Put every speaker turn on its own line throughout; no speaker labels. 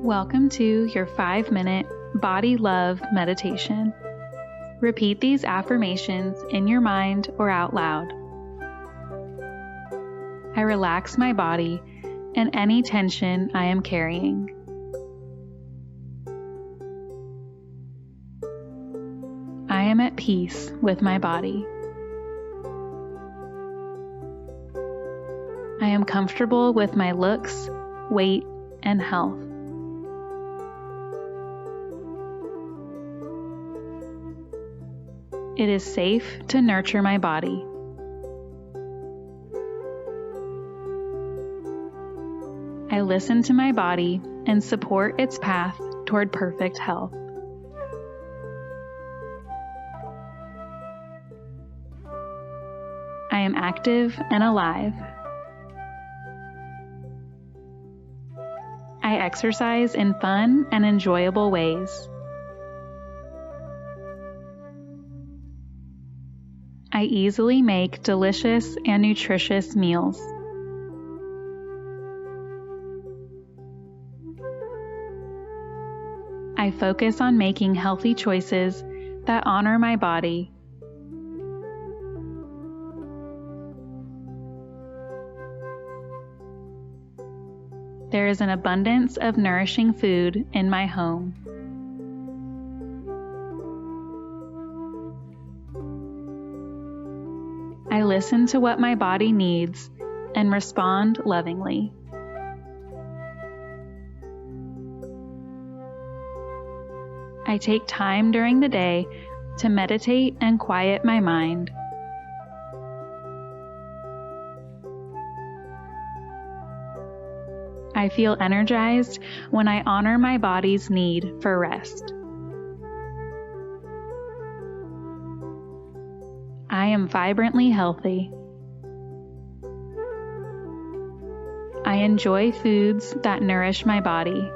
Welcome to your 5-minute body love meditation. Repeat these affirmations in your mind or out loud. I relax my body and any tension I am carrying. I am at peace with my body. I am comfortable with my looks, weight, and health. It is safe to nurture my body. I listen to my body and support its path toward perfect health. I am active and alive. I exercise in fun and enjoyable ways. I easily make delicious and nutritious meals. I focus on making healthy choices that honor my body. There is an abundance of nourishing food in my home. I listen to what my body needs and respond lovingly. I take time during the day to meditate and quiet my mind. I feel energized when I honor my body's need for rest. I am vibrantly healthy. I enjoy foods that nourish my body.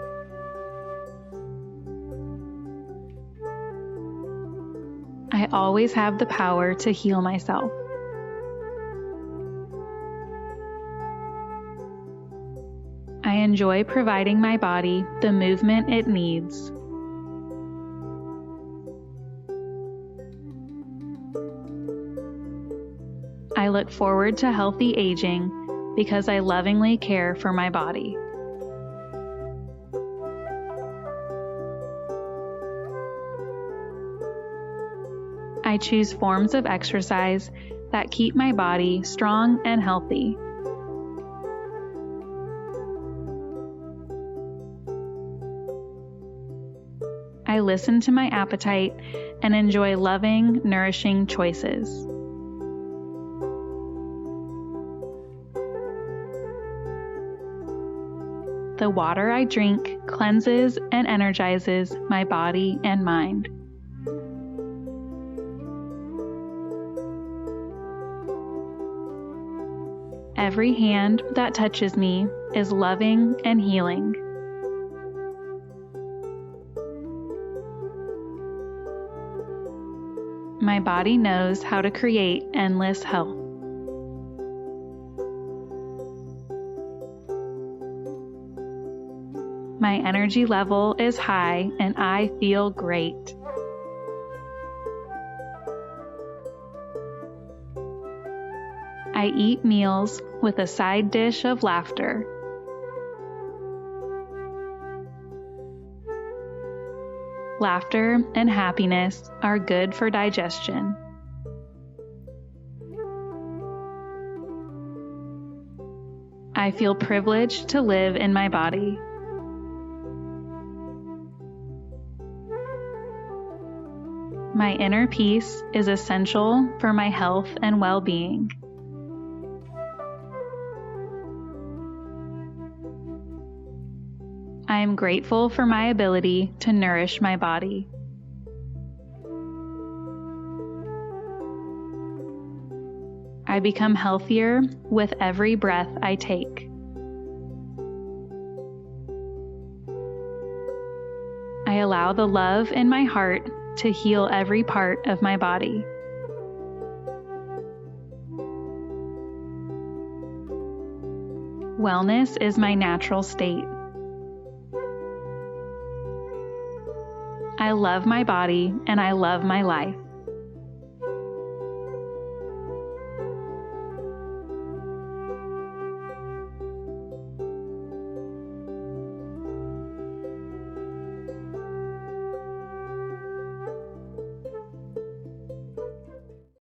I always have the power to heal myself. I enjoy providing my body the movement it needs. I look forward to healthy aging because I lovingly care for my body. I choose forms of exercise that keep my body strong and healthy. I listen to my appetite and enjoy loving, nourishing choices. The water I drink cleanses and energizes my body and mind. Every hand that touches me is loving and healing. My body knows how to create endless health. My energy level is high and I feel great. I eat meals with a side dish of laughter. Laughter and happiness are good for digestion. I feel privileged to live in my body. My inner peace is essential for my health and well-being. I am grateful for my ability to nourish my body. I become healthier with every breath I take. I allow the love in my heart to heal every part of my body. Wellness is my natural state. I love my body and I love my life.